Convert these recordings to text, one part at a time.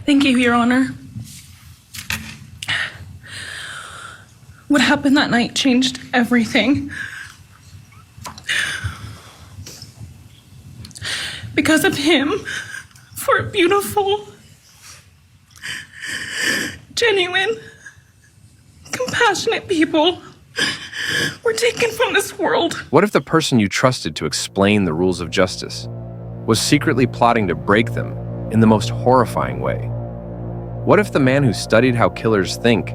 Thank you, Your Honor. What happened that night changed everything. Because of him, four beautiful, genuine, compassionate people were taken from this world. What if the person you trusted to explain the rules of justice was secretly plotting to break them in the most horrifying way? What if the man who studied how killers think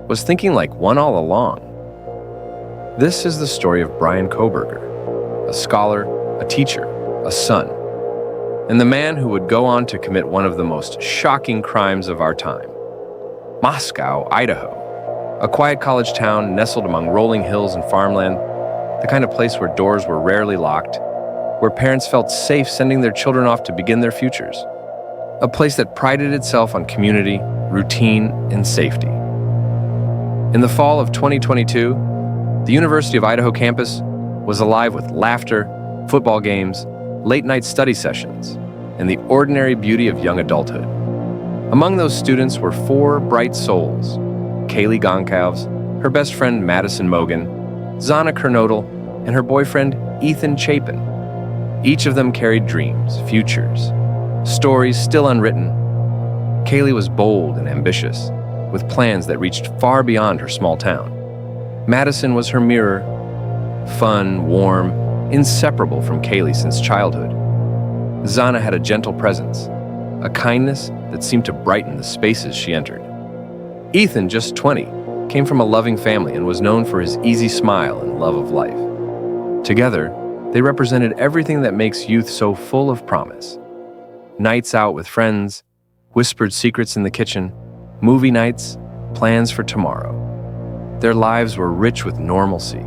was thinking like one all along? This is the story of Bryan Kohberger, a scholar, a teacher, a son, and the man who would go on to commit one of the most shocking crimes of our time. Moscow, Idaho, a quiet college town nestled among rolling hills and farmland, the kind of place where doors were rarely locked, where parents felt safe sending their children off to begin their futures. A place that prided itself on community, routine, and safety. In the fall of 2022, the University of Idaho campus was alive with laughter, football games, late-night study sessions, and the ordinary beauty of young adulthood. Among those students were four bright souls: Kaylee Goncalves, her best friend Madison Mogan, Zana Kernodle, and her boyfriend Ethan Chapin. Each of them carried dreams, futures, stories still unwritten. Kaylee was bold and ambitious, with plans that reached far beyond her small town. Madison was her mirror, fun, warm, inseparable from Kaylee since childhood. Zana had a gentle presence, a kindness that seemed to brighten the spaces she entered. Ethan, just 20, came from a loving family and was known for his easy smile and love of life. Together, they represented everything that makes youth so full of promise. Nights out with friends, whispered secrets in the kitchen, movie nights, plans for tomorrow. Their lives were rich with normalcy,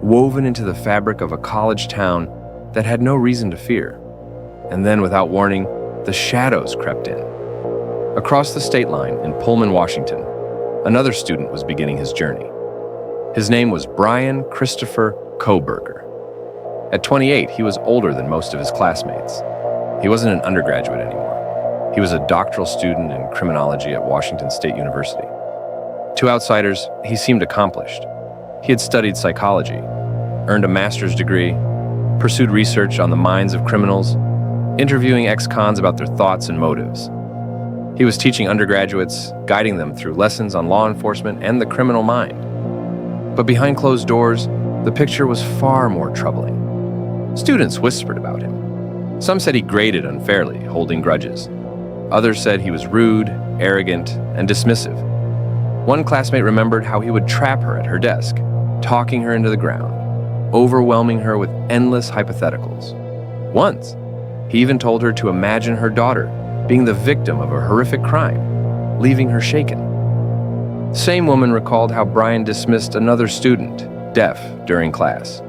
woven into the fabric of a college town that had no reason to fear. And then, without warning, the shadows crept in. Across the state line in Pullman, Washington, another student was beginning his journey. His name was Bryan Christopher Kohberger. At 28, he was older than most of his classmates. He wasn't an undergraduate anymore. He was a doctoral student in criminology at Washington State University. To outsiders, he seemed accomplished. He had studied psychology, earned a master's degree, pursued research on the minds of criminals, interviewing ex-cons about their thoughts and motives. He was teaching undergraduates, guiding them through lessons on law enforcement and the criminal mind. But behind closed doors, the picture was far more troubling. Students whispered about him. Some said he graded unfairly, holding grudges. Others said he was rude, arrogant, and dismissive. One classmate remembered how he would trap her at her desk, talking her into the ground, overwhelming her with endless hypotheticals. Once, he even told her to imagine her daughter being the victim of a horrific crime, leaving her shaken. The same woman recalled how Bryan dismissed another student, deaf, during class.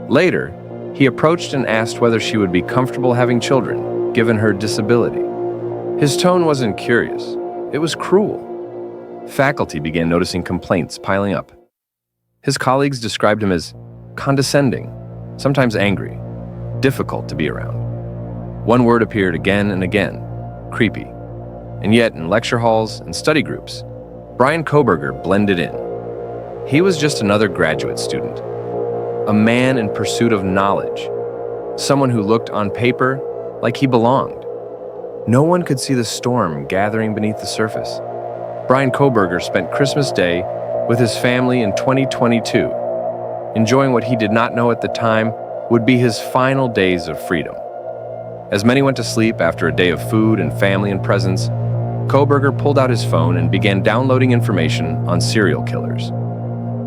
Later, he approached and asked whether she would be comfortable having children, given her disability. His tone wasn't curious, it was cruel. Faculty began noticing complaints piling up. His colleagues described him as condescending, sometimes angry, difficult to be around. One word appeared again and again: creepy. And yet, in lecture halls and study groups, Bryan Kohberger blended in. He was just another graduate student, a man in pursuit of knowledge, someone who looked on paper like he belonged. No one could see the storm gathering beneath the surface. Bryan Kohberger spent Christmas Day with his family in 2022, enjoying what he did not know at the time would be his final days of freedom. As many went to sleep after a day of food and family and presents, Kohberger pulled out his phone and began downloading information on serial killers.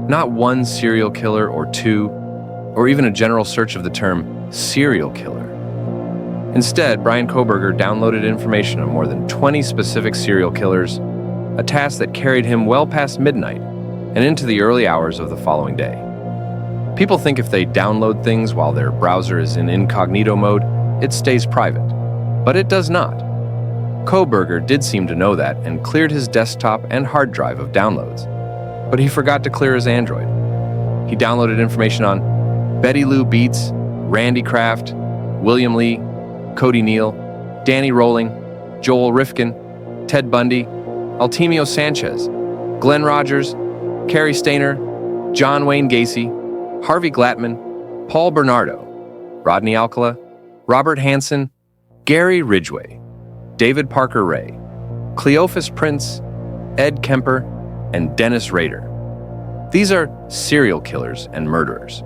Not one serial killer or two, or even a general search of the term serial killer. Instead, Bryan Kohberger downloaded information on more than 20 specific serial killers, a task that carried him well past midnight and into the early hours of the following day. People think if they download things while their browser is in incognito mode, it stays private. But it does not. Kohberger did seem to know that and cleared his desktop and hard drive of downloads. But he forgot to clear his Android. He downloaded information on Betty Lou Beats, Randy Kraft, William Lee, Cody Neal, Danny Rolling, Joel Rifkin, Ted Bundy, Altemio Sanchez, Glenn Rogers, Cary Stayner, John Wayne Gacy, Harvey Glattman, Paul Bernardo, Rodney Alcala, Robert Hansen, Gary Ridgway, David Parker Ray, Cleophas Prince, Ed Kemper, and Dennis Rader. These are serial killers and murderers.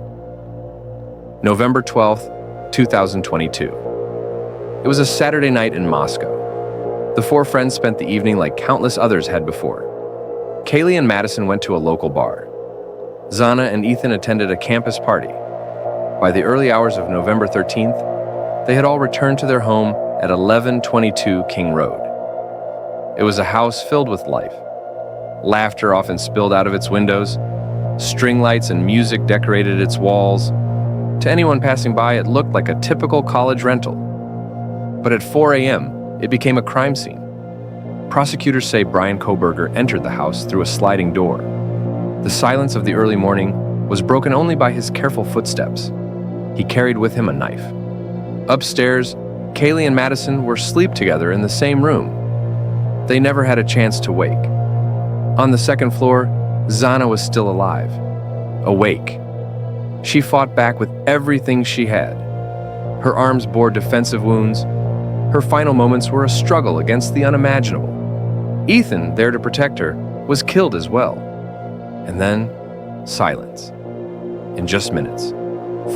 November 12th, 2022. It was a Saturday night in Moscow. The four friends spent the evening like countless others had before. Kaylee and Madison went to a local bar. Zana and Ethan attended a campus party. By the early hours of November 13th, they had all returned to their home at 1122 King Road. It was a house filled with life. Laughter often spilled out of its windows. String lights and music decorated its walls. To anyone passing by, it looked like a typical college rental. But at 4 a.m., it became a crime scene. Prosecutors say Bryan Kohberger entered the house through a sliding door. The silence of the early morning was broken only by his careful footsteps. He carried with him a knife. Upstairs, Kaylee and Madison were asleep together in the same room. They never had a chance to wake. On the second floor, Zana was still alive, awake. She fought back with everything she had. Her arms bore defensive wounds. Her final moments were a struggle against the unimaginable. Ethan, there to protect her, was killed as well. And then, silence. In just minutes,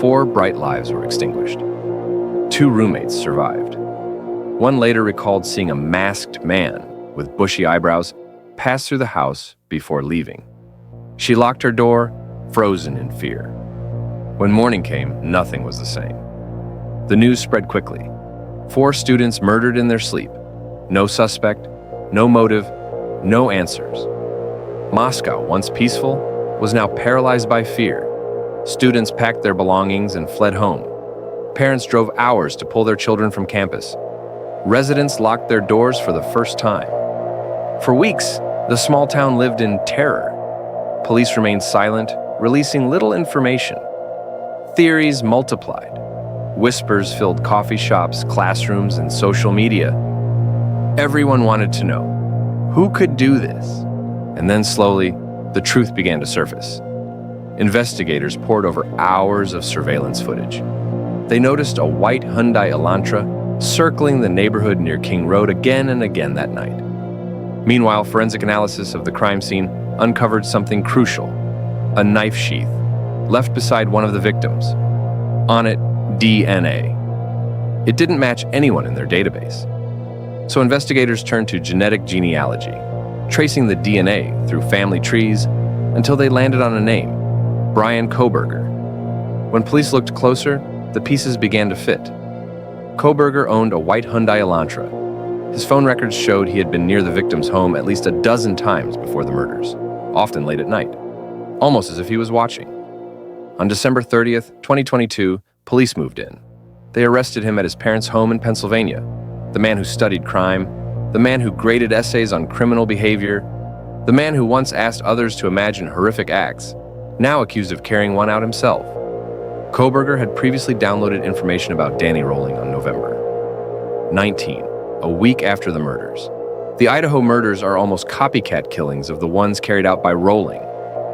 4 bright lives were extinguished. 2 roommates survived. One later recalled seeing a masked man with bushy eyebrows pass through the house before leaving. She locked her door, frozen in fear. When morning came, nothing was the same. The news spread quickly. 4 students murdered in their sleep. No suspect, no motive, no answers. Moscow, once peaceful, was now paralyzed by fear. Students packed their belongings and fled home. Parents drove hours to pull their children from campus. Residents locked their doors for the first time. For weeks, the small town lived in terror. Police remained silent, releasing little information. Theories multiplied. Whispers filled coffee shops, classrooms, and social media. Everyone wanted to know, who could do this? And then slowly, the truth began to surface. Investigators pored over hours of surveillance footage. They noticed a white Hyundai Elantra circling the neighborhood near King Road again and again that night. Meanwhile, forensic analysis of the crime scene uncovered something crucial: a knife sheath left beside one of the victims. On it, DNA. It didn't match anyone in their database. So investigators turned to genetic genealogy, tracing the DNA through family trees until they landed on a name: Bryan Kohberger. When police looked closer, the pieces began to fit. Kohberger owned a white Hyundai Elantra. His phone records showed he had been near the victim's home at least a dozen times before the murders, often late at night, almost as if he was watching. On December 30th, 2022, police moved in. They arrested him at his parents' home in Pennsylvania. The man who studied crime, the man who graded essays on criminal behavior, the man who once asked others to imagine horrific acts, now accused of carrying one out himself. Kohberger had previously downloaded information about Danny Rolling on November 19, a week after the murders. The Idaho murders are almost copycat killings of the ones carried out by Rolling,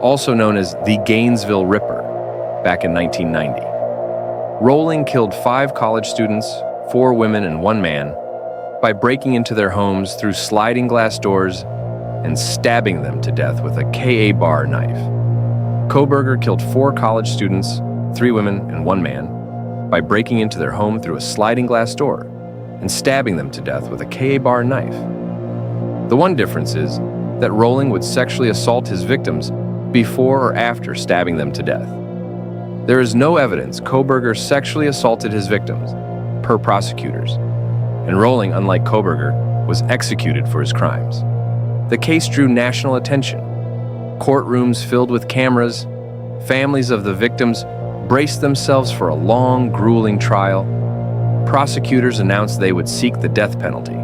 also known as the Gainesville Ripper, back in 1990. Rolling killed 5 college students, 4 women and 1 man, by breaking into their homes through sliding glass doors and stabbing them to death with a Ka bar knife. Kohberger killed 4 college students, 3 women and 1 man, by breaking into their home through a sliding glass door and stabbing them to death with a Ka bar knife. The one difference is that Rolling would sexually assault his victims before or after stabbing them to death. There is no evidence Kohberger sexually assaulted his victims, per prosecutors, and Rolling, unlike Kohberger, was executed for his crimes. The case drew national attention. Courtrooms filled with cameras, families of the victims braced themselves for a long, grueling trial. Prosecutors announced they would seek the death penalty.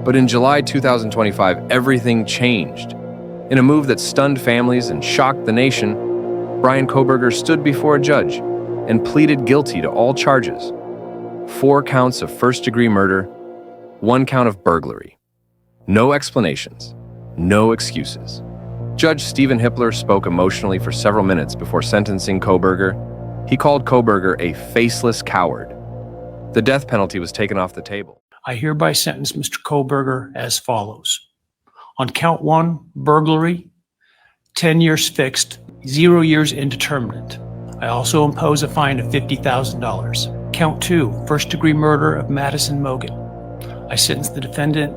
But in July 2025, everything changed. In a move that stunned families and shocked the nation, Bryan Kohberger stood before a judge and pleaded guilty to all charges: 4 counts of first-degree murder, 1 count of burglary. No explanations, no excuses. Judge Stephen Hippler spoke emotionally for several minutes before sentencing Kohberger. He called Kohberger a faceless coward. The death penalty was taken off the table. I hereby sentence Mr. Kohberger as follows. On count 1, burglary, 10 years fixed, 0 years indeterminate. I also impose a fine of $50,000. Count 2, first-degree murder of Madison Mogan. I sentence the defendant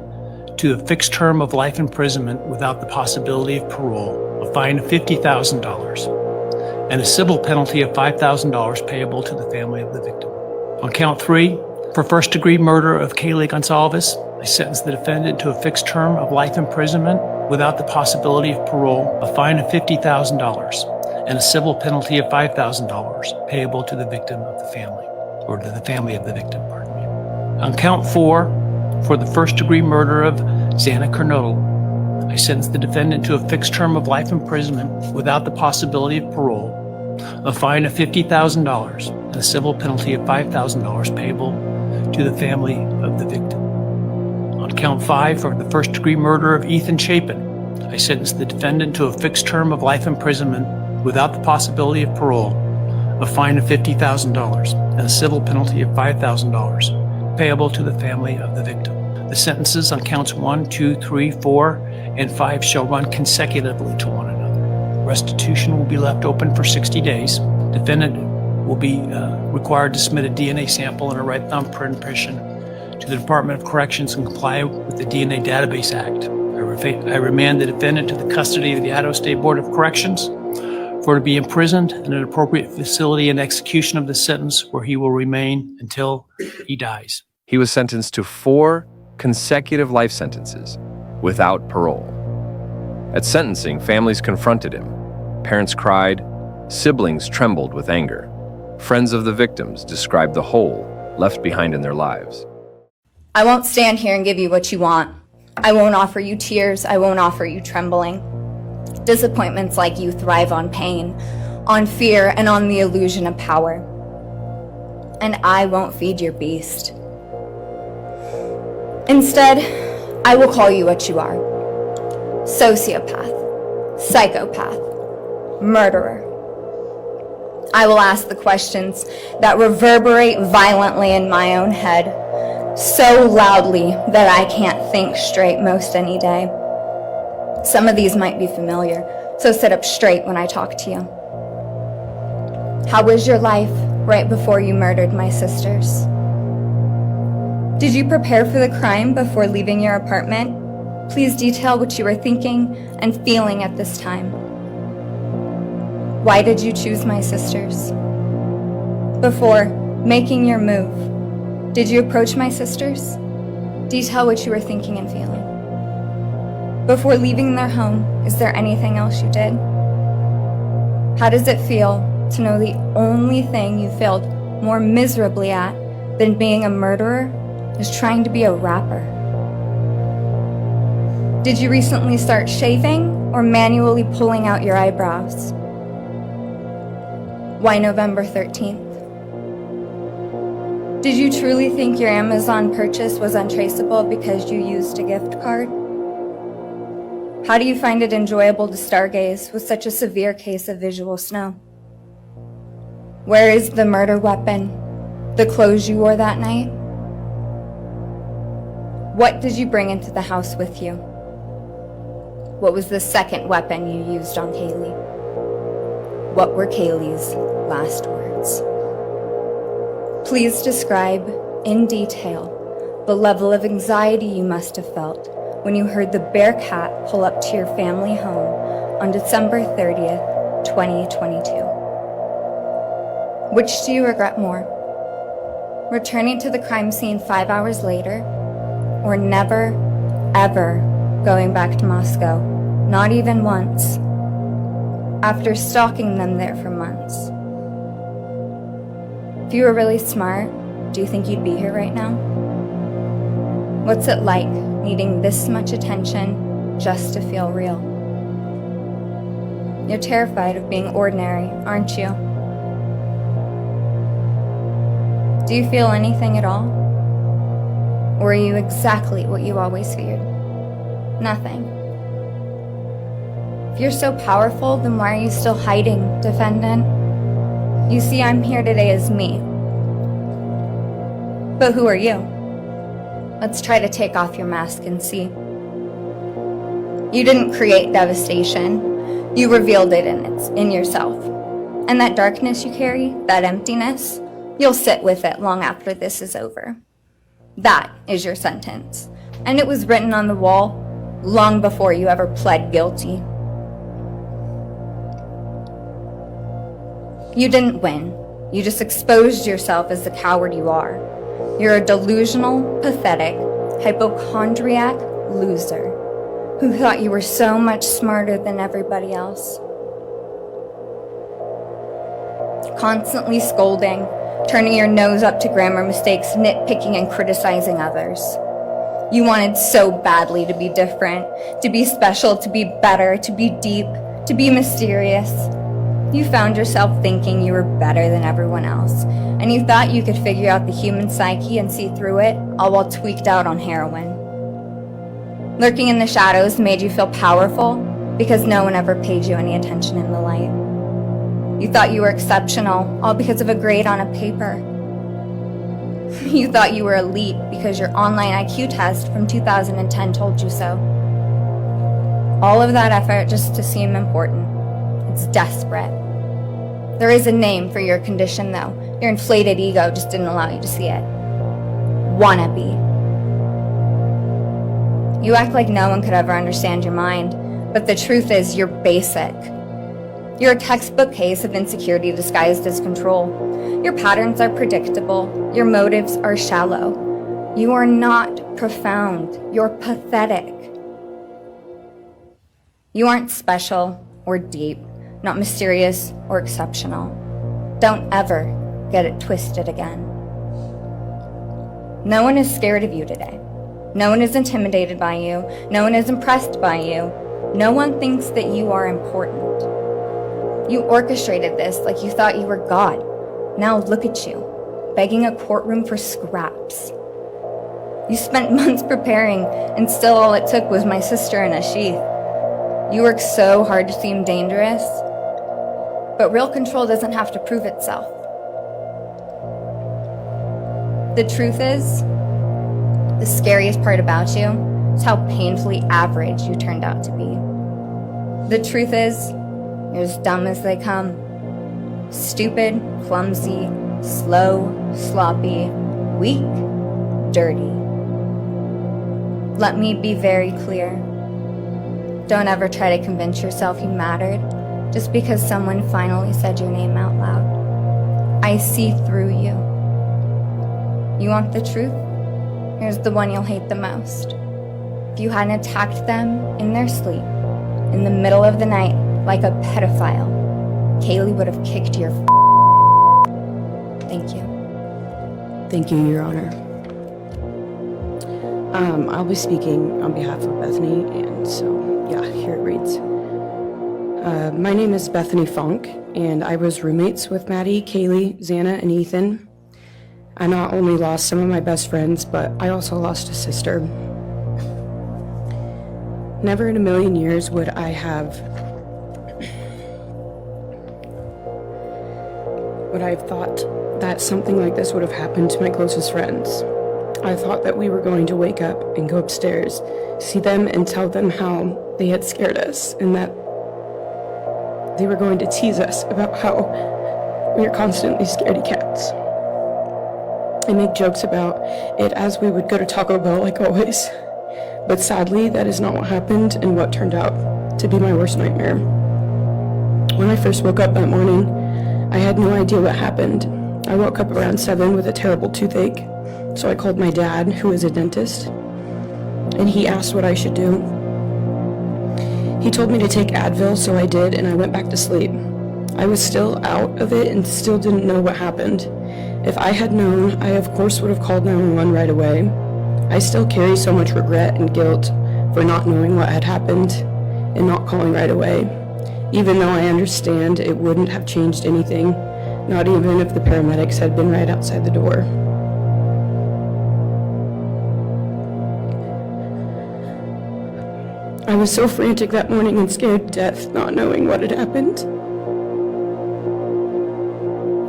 to a fixed term of life imprisonment without the possibility of parole, a fine of $50,000, and a civil penalty of $5,000 payable to the family of the victim. On count 3, for first-degree murder of Kaylee Gonsalves, I sentence the defendant to a fixed term of life imprisonment without the possibility of parole, a fine of $50,000, and a civil penalty of $5,000 payable to the victim of the family, or to the family of the victim, pardon me. On count 4, for the first-degree murder of Xana Kernodle, I sentence the defendant to a fixed term of life imprisonment without the possibility of parole, a fine of $50,000, and a civil penalty of $5,000 payable to the family of the victim. On count 5, for the first-degree murder of Ethan Chapin, I sentence the defendant to a fixed term of life imprisonment without the possibility of parole, a fine of $50,000, and a civil penalty of $5,000 payable to the family of the victim. The sentences on counts 1, 2, 3, 4, and 5 shall run consecutively to one another. Restitution will be left open for 60 days. Defendant will be required to submit a DNA sample and a right thumb print impression to the Department of Corrections and comply with the DNA Database Act. I remand the defendant to the custody of the Idaho State Board of Corrections for to be imprisoned in an appropriate facility in execution of the sentence where he will remain until he dies. He was sentenced to 4 consecutive life sentences without parole. At sentencing, families confronted him. Parents cried, siblings trembled with anger. Friends of the victims described the hole left behind in their lives. I won't stand here and give you what you want. I won't offer you tears. I won't offer you trembling. Disappointments like you thrive on pain, on fear, and on the illusion of power. And I won't feed your beast. Instead, I will call you what you are. Sociopath, psychopath, murderer. I will ask the questions that reverberate violently in my own head, so loudly that I can't think straight most any day. Some of these might be familiar, so sit up straight when I talk to you. How was your life right before you murdered my sisters? Did you prepare for the crime before leaving your apartment? Please detail what you were thinking and feeling at this time. Why did you choose my sisters? Before making your move, did you approach my sisters? Detail what you were thinking and feeling. Before leaving their home, is there anything else you did? How does it feel to know the only thing you failed more miserably at than being a murderer is trying to be a rapper? Did you recently start shaving or manually pulling out your eyebrows? Why November 13th? Did you truly think your Amazon purchase was untraceable because you used a gift card? How do you find it enjoyable to stargaze with such a severe case of visual snow? Where is the murder weapon? The clothes you wore that night? What did you bring into the house with you? What was the second weapon you used on Kaylee? What were Kaylee's last words? Please describe in detail the level of anxiety you must have felt when you heard the bear cat pull up to your family home on December 30th, 2022. Which do you regret more? Returning to the crime scene 5 hours later, or never, ever going back to Moscow, not even once, after stalking them there for months? If you were really smart, do you think you'd be here right now? What's it like needing this much attention just to feel real? You're terrified of being ordinary, aren't you? Do you feel anything at all? Or are you exactly what you always feared? Nothing. If you're so powerful, then why are you still hiding, defendant? You see, I'm here today as me. But who are you? Let's try to take off your mask and see. You didn't create devastation. You revealed it in yourself. And that darkness you carry, that emptiness, you'll sit with it long after this is over. That is your sentence. And it was written on the wall long before you ever pled guilty. You didn't win. You just exposed yourself as the coward you are. You're a delusional, pathetic, hypochondriac loser who thought you were so much smarter than everybody else. Constantly scolding, turning your nose up to grammar mistakes, nitpicking and criticizing others. You wanted so badly to be different, to be special, to be better, to be deep, to be mysterious. You found yourself thinking you were better than everyone else, and you thought you could figure out the human psyche and see through it, all while tweaked out on heroin. Lurking in the shadows made you feel powerful because no one ever paid you any attention in the light. You thought you were exceptional, all because of a grade on a paper. You thought you were elite because your online IQ test from 2010 told you so. All of that effort just to seem important. It's desperate. There is a name for your condition, though. Your inflated ego just didn't allow you to see it. Wannabe. You act like no one could ever understand your mind, but the truth is you're basic. You're a textbook case of insecurity disguised as control. Your patterns are predictable. Your motives are shallow. You are not profound. You're pathetic. You aren't special or deep, not mysterious or exceptional. Don't ever get it twisted again. No one is scared of you today. No one is intimidated by you. No one is impressed by you. No one thinks that you are important. You orchestrated this like you thought you were God. Now look at you, begging a courtroom for scraps. You spent months preparing, and still all it took was my sister in a sheath. You work so hard to seem dangerous, but real control doesn't have to prove itself. The truth is, the scariest part about you is how painfully average you turned out to be. The truth is, you're as dumb as they come. Stupid, clumsy, slow, sloppy, weak, dirty. Let me be very clear. Don't ever try to convince yourself you mattered just because someone finally said your name out loud. I see through you. You want the truth? Here's the one you'll hate the most. If you hadn't attacked them in their sleep, in the middle of the night, like a pedophile, Kaylee would have kicked your Thank you. Thank you, Your Honor. I'll be speaking on behalf of Bethany, and so, yeah, here it reads. My name is Bethany Funk, and I was roommates with Maddie, Kaylee, Xana, and Ethan. I not only lost some of my best friends, but I also lost a sister. Never in a million years would I have thought that something like this would have happened to my closest friends. I thought that we were going to wake up and go upstairs, see them and tell them how they had scared us, and that they were going to tease us about how we are constantly scaredy cats. And make jokes about it as we would go to Taco Bell like always. But sadly, that is not what happened and what turned out to be my worst nightmare. When I first woke up that morning, I had no idea what happened. I woke up around 7 with a terrible toothache, so I called my dad, who is a dentist, and he asked what I should do. He told me to take Advil, so I did, and I went back to sleep. I was still out of it and still didn't know what happened. If I had known, I of course would have called 911 right away. I still carry so much regret and guilt for not knowing what had happened and not calling right away, even though I understand it wouldn't have changed anything, not even if the paramedics had been right outside the door. I was so frantic that morning and scared to death, not knowing what had happened.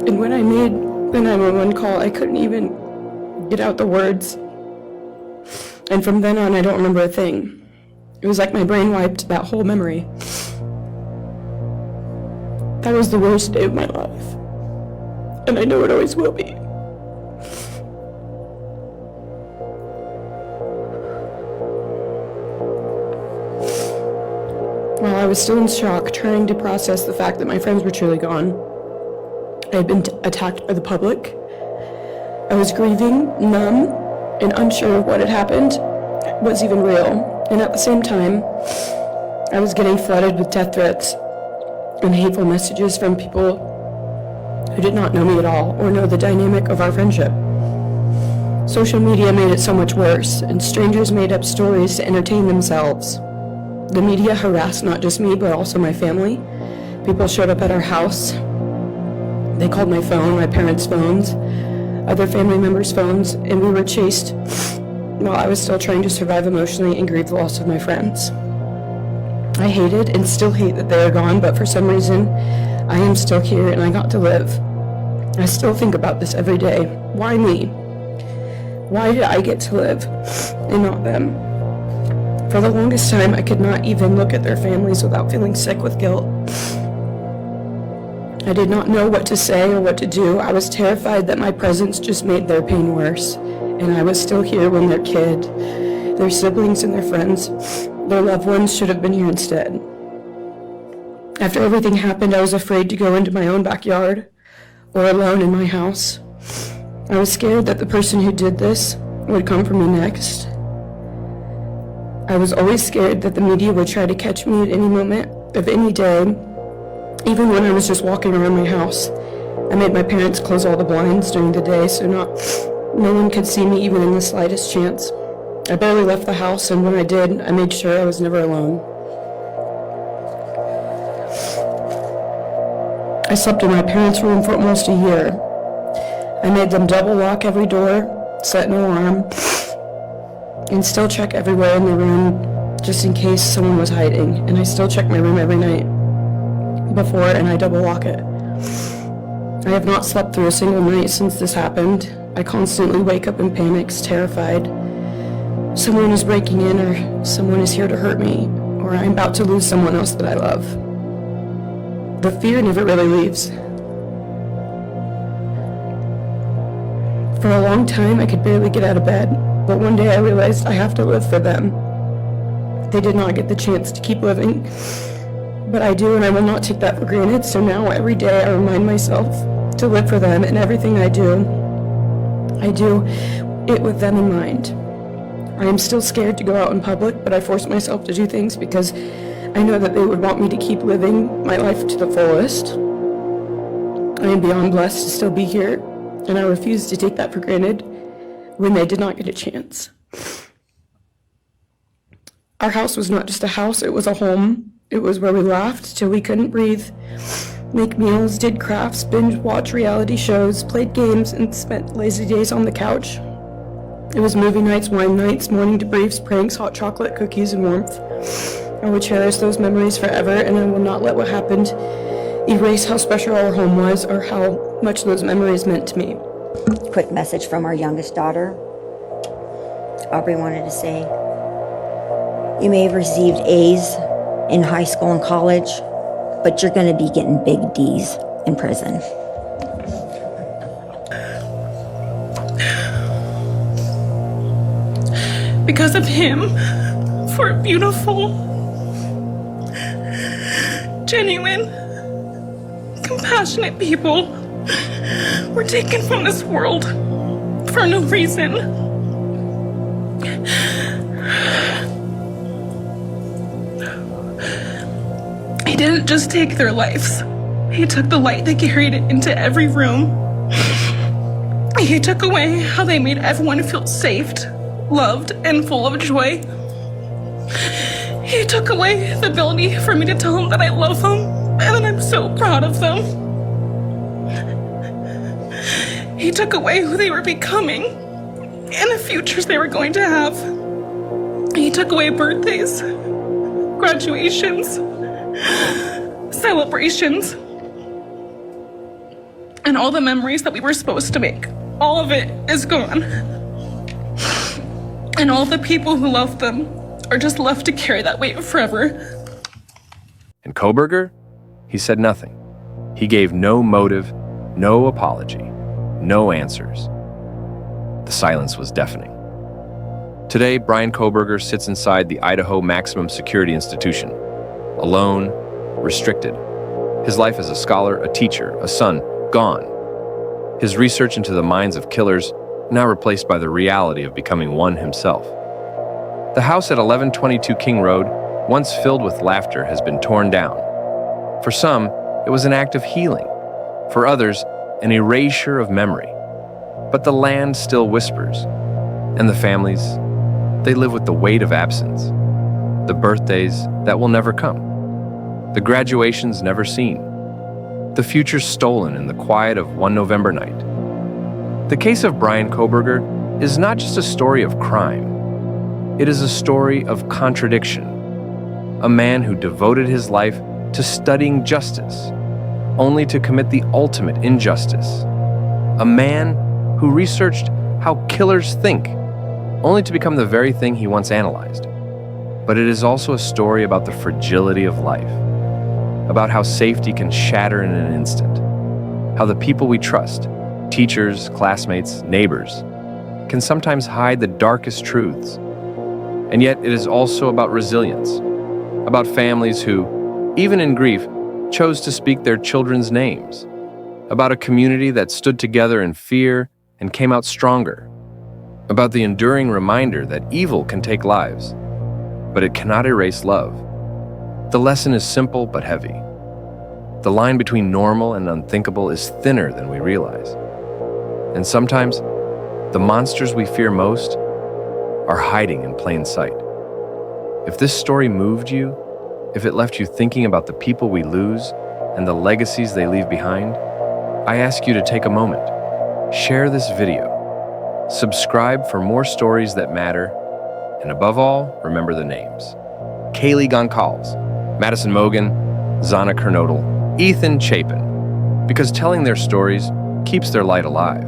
And when I made the 911 call, I couldn't even get out the words. And from then on, I don't remember a thing. It was like my brain wiped that whole memory. That was the worst day of my life. And I know it always will be. While I was still in shock, trying to process the fact that my friends were truly gone, I had been attacked by the public. I was grieving, numb, and unsure of what had happened was even real. And at the same time, I was getting flooded with death threats and hateful messages from people who did not know me at all or know the dynamic of our friendship. Social media made it so much worse, and strangers made up stories to entertain themselves. The media harassed not just me, but also my family. People showed up at our house. They called my phone, my parents' phones, other family members' phones, and we were chased while I was still trying to survive emotionally and grieve the loss of my friends. I hated and still hate that they are gone, but for some reason, I am still here and I got to live. I still think about this every day. Why me? Why did I get to live and not them? For the longest time, I could not even look at their families without feeling sick with guilt. I did not know what to say or what to do. I was terrified that my presence just made their pain worse. And I was still here when their kid, their siblings and their friends, their loved ones should have been here instead. After everything happened, I was afraid to go into my own backyard or alone in my house. I was scared that the person who did this would come for me next. I was always scared that the media would try to catch me at any moment of any day, even when I was just walking around my house. I made my parents close all the blinds during the day so no one could see me even in the slightest chance. I barely left the house, and when I did, I made sure I was never alone. I slept in my parents' room for almost a year. I made them double lock every door, set an alarm, and still check everywhere in the room just in case someone was hiding. And I still check my room every night before, and I double lock it. I have not slept through a single night since this happened. I constantly wake up in panics, terrified. Someone is breaking in, or someone is here to hurt me, or I'm about to lose someone else that I love. The fear never really leaves. For a long time, I could barely get out of bed, but one day I realized I have to live for them. They did not get the chance to keep living, but I do, and I will not take that for granted. So now every day I remind myself to live for them, and everything I do it with them in mind. I am still scared to go out in public, but I force myself to do things because I know that they would want me to keep living my life to the fullest. I am beyond blessed to still be here, and I refuse to take that for granted when they did not get a chance. Our house was not just a house, it was a home. It was where we laughed till we couldn't breathe, make meals, did crafts, binge watch reality shows, played games, and spent lazy days on the couch. It was movie nights, wine nights, morning debriefs, pranks, hot chocolate, cookies, and warmth. I will cherish those memories forever, and I will not let what happened erase how special our home was or how much those memories meant to me. Quick message from our youngest daughter. Aubrey wanted to say, you may have received A's in high school and college, but you're going to be getting big D's in prison. Because of him, for beautiful, genuine, compassionate people were taken from this world for no reason. He didn't just take their lives. He took the light they carried it into every room. He took away how they made everyone feel safe, loved, and full of joy. He took away the ability for me to tell them that I love them and that I'm so proud of them. He took away who they were becoming and the futures they were going to have. He took away birthdays, graduations, celebrations, and all the memories that we were supposed to make. All of it is gone. And all the people who loved them are just left to carry that weight forever. And Kohberger? He said nothing. He gave no motive, no apology, no answers. The silence was deafening. Today, Bryan Kohberger sits inside the Idaho Maximum Security Institution, alone, restricted. His life as a scholar, a teacher, a son, gone. His research into the minds of killers now replaced by the reality of becoming one himself. The house at 1122 King Road, once filled with laughter, has been torn down. For some, it was an act of healing. For others, an erasure of memory. But the land still whispers. And the families, they live with the weight of absence. The birthdays that will never come. The graduations never seen. The future stolen in the quiet of one November night. The case of Bryan Kohberger is not just a story of crime. It is a story of contradiction. A man who devoted his life to studying justice, only to commit the ultimate injustice. A man who researched how killers think, only to become the very thing he once analyzed. But it is also a story about the fragility of life, about how safety can shatter in an instant, how the people we trust, teachers, classmates, neighbors, can sometimes hide the darkest truths. And yet it is also about resilience, about families who, even in grief, chose to speak their children's names, about a community that stood together in fear and came out stronger, about the enduring reminder that evil can take lives, but it cannot erase love. The lesson is simple but heavy. The line between normal and unthinkable is thinner than we realize. And sometimes, the monsters we fear most are hiding in plain sight. If this story moved you, if it left you thinking about the people we lose and the legacies they leave behind, I ask you to take a moment, share this video, subscribe for more stories that matter, and above all, remember the names. Kaylee Goncalves, Madison Mogan, Zana Kernodle, Ethan Chapin, because telling their stories keeps their light alive.